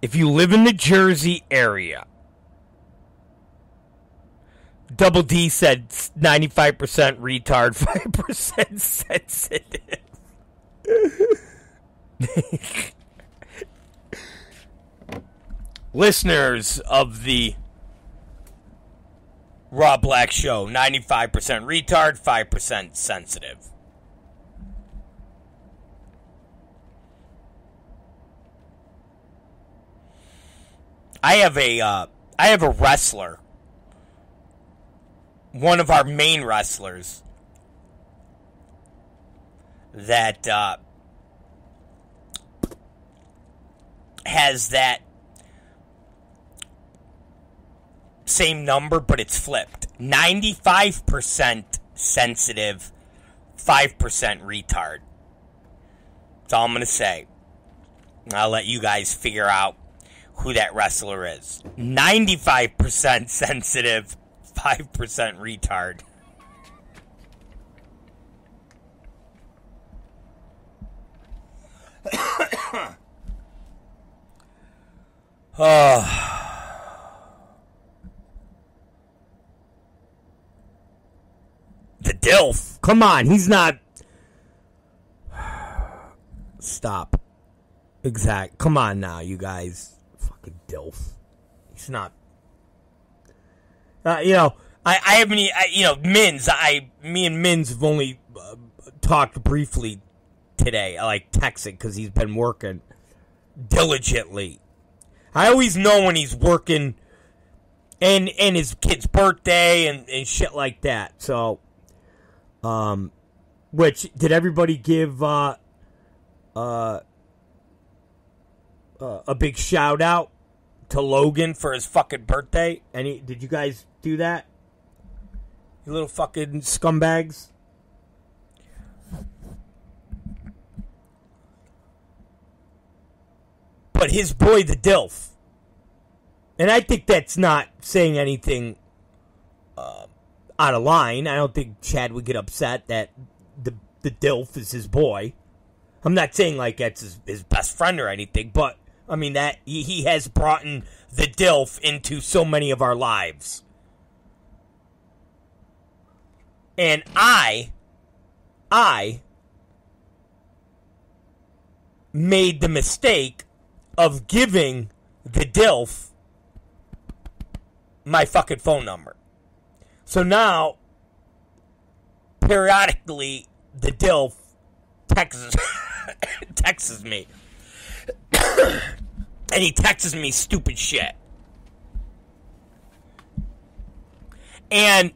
If you live in the Jersey area, Double D said 95% retard, 5% sensitive. Listeners of the Raw Black Show, 95% retard, 5% sensitive. I have a wrestler, one of our main wrestlers, that has that same number, but it's flipped. 95% sensitive, 5% retard. That's all I'm going to say. I'll let you guys figure out who that wrestler is. 95% sensitive, 5% retard. The DILF. Come on, he's not. Stop. Exact. Come on now, you guys. Fucking DILF. He's not. I haven't. Mins. Me and Mins have only talked briefly today. I like texting because he's been working diligently. I always know when he's working, and his kid's birthday and shit like that. So, which did everybody give a big shout out to Logan for his fucking birthday? Did you guys do that? You little fucking scumbags. But his boy, the DILF. And I think that's not saying anything out of line. I don't think Chad would get upset that the DILF is his boy. I'm not saying like that's his best friend or anything, but I mean that he has brought in the DILF into so many of our lives. And I made the mistake of giving the DILF my fucking phone number. So now, periodically, the DILF texts me. And he texts me stupid shit. And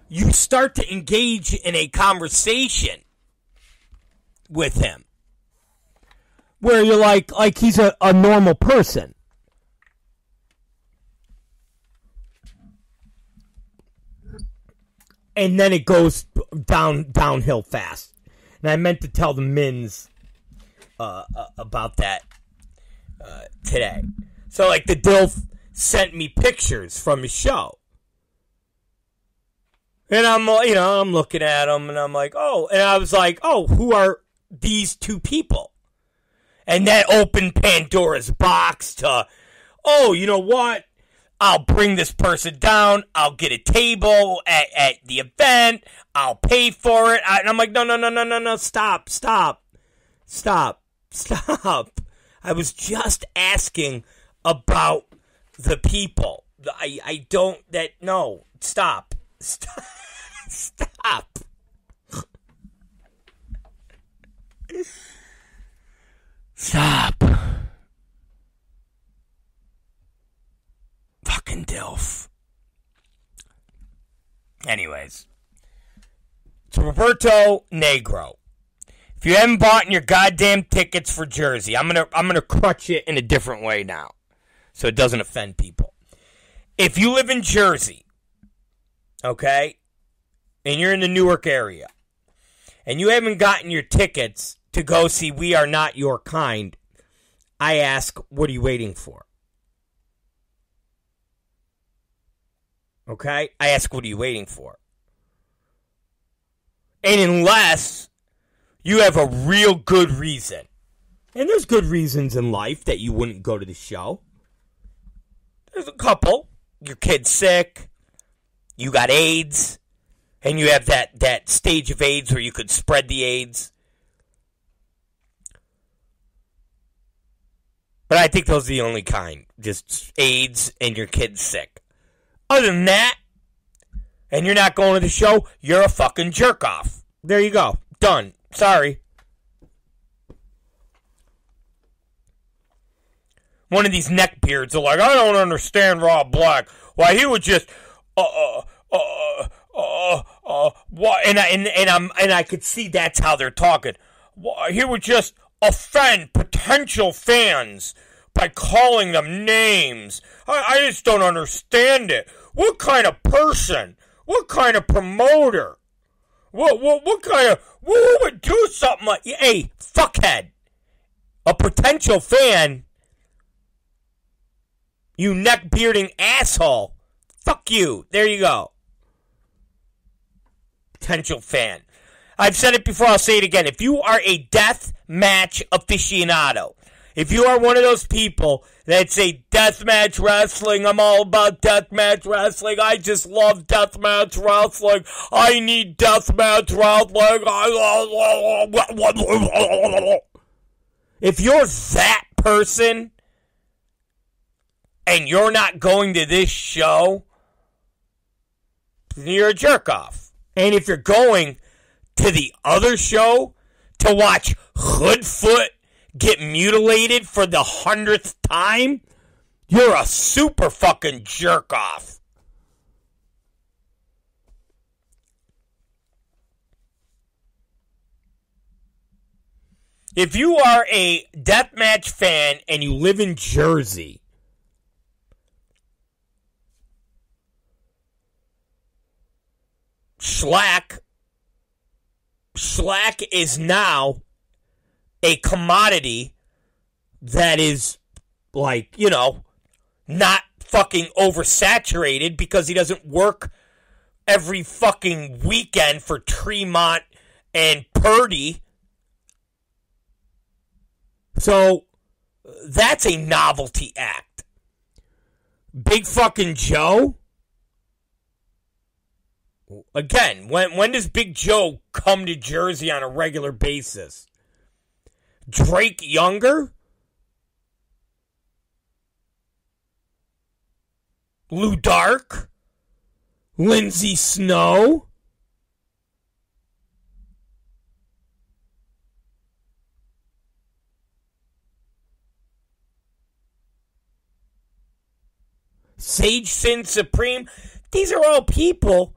you start to engage in a conversation with him. where you're like he's a normal person. And then it goes downhill fast. And I meant to tell the Mins about that today. So, like, the DILF sent me pictures from his show. And I'm looking at them, and I'm like, oh. And I was like, oh, who are these two people? And that opened Pandora's box to, oh, you know what? I'll bring this person down. I'll get a table at the event. I'll pay for it. And I'm like, no. Stop. I was just asking about the people. I don't, no. Stop. Stop. Fucking DILF. Anyways. It's Roberto Negro. If you haven't bought your goddamn tickets for Jersey, I'm gonna crutch it in a different way now, so it doesn't offend people. If you live in Jersey, okay, and you're in the Newark area, and you haven't gotten your tickets to go see We Are Not Your Kind, I ask, what are you waiting for? Okay? I ask, what are you waiting for? And unless you have a real good reason, and there's good reasons in life that you wouldn't go to the show. There's a couple. Your kid's sick. You got AIDS. And you have that stage of AIDS where you could spread the AIDS. But I think those are the only kind. Just AIDS and your kid's sick. Other than that, and you're not going to the show, you're a fucking jerk-off. There you go. Done. Sorry. One of these neckbeards are like, I don't understand Rob Black. Why, he would just, and I could see that's how they're talking. He would just offend potential fans by calling them names. I just don't understand it. What kind of person? What kind of promoter? What would do something like, hey, fuckhead, a potential fan, you neck-bearding asshole, fuck you, there you go. Potential fan. I've said it before, I'll say it again. If you are a death match aficionado, if you are one of those people that say deathmatch wrestling, I'm all about deathmatch wrestling, I just love deathmatch wrestling, I need deathmatch wrestling, if you're that person and you're not going to this show, you're a jerk-off. And if you're going to the other show to watch Hoodfoot get mutilated for the 100th time, you're a super fucking jerk-off. If you are a deathmatch fan and you live in Jersey, Schlack is now a commodity that is, like, you know, not fucking oversaturated because he doesn't work every fucking weekend for Tremont and Purdy. So that's a novelty act. Big fucking Joe? Again, when does Big Joe come to Jersey on a regular basis? Drake Younger? Lou Dark? Lindsay Snow? Sage Sin Supreme? These are all people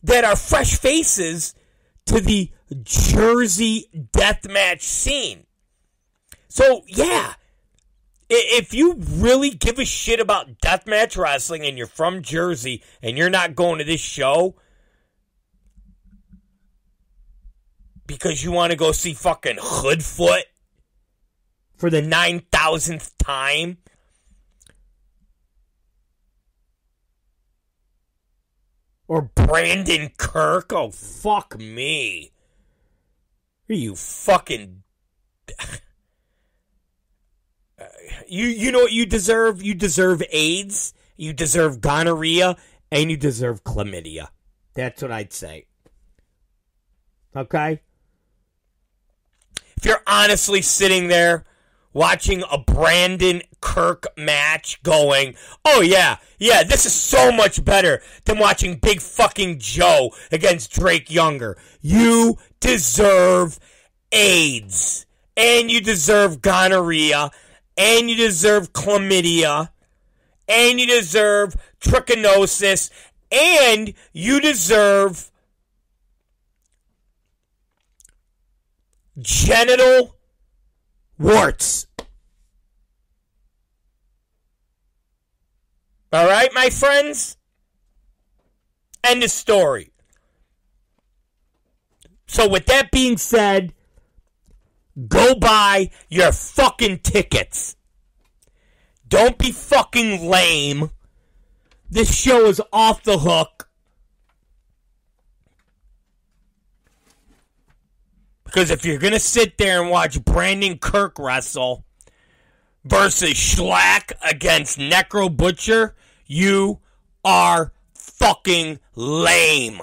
that are fresh faces to the Jersey deathmatch scene. So, yeah. If you really give a shit about deathmatch wrestling and you're from Jersey and you're not going to this show because you want to go see fucking Hoodfoot for the 9,000th time, or Brandon Kirk, oh fuck me. Are you fucking... You know what you deserve? You deserve AIDS, you deserve gonorrhea, and you deserve chlamydia. That's what I'd say. Okay? If you're honestly sitting there watching a Brandon Kirk match going, oh yeah, this is so much better than watching Big fucking Joe against Drake Younger. You deserve AIDS, and you deserve gonorrhea, and you deserve chlamydia, and you deserve trichinosis, and you deserve genital warts. All right, my friends? End of story. So with that being said, go buy your fucking tickets. Don't be fucking lame. This show is off the hook. Because if you're going to sit there and watch Brandon Kirk wrestle versus Schlack against Necro Butcher, you are fucking lame.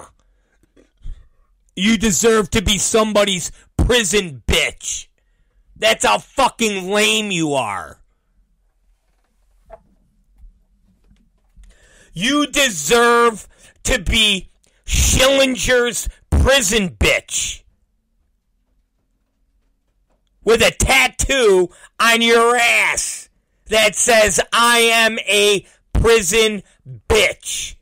You deserve to be somebody's prison bitch. That's how fucking lame you are. You deserve to be Schillinger's prison bitch with a tattoo on your ass that says, I am a prison bitch.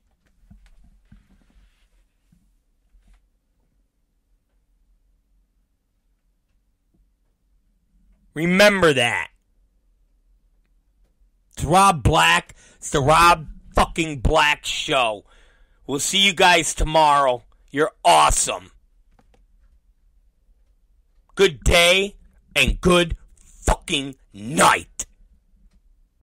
Remember that. It's Rob Black. It's the Rob fucking Black Show. We'll see you guys tomorrow. You're awesome. Good day and good fucking night.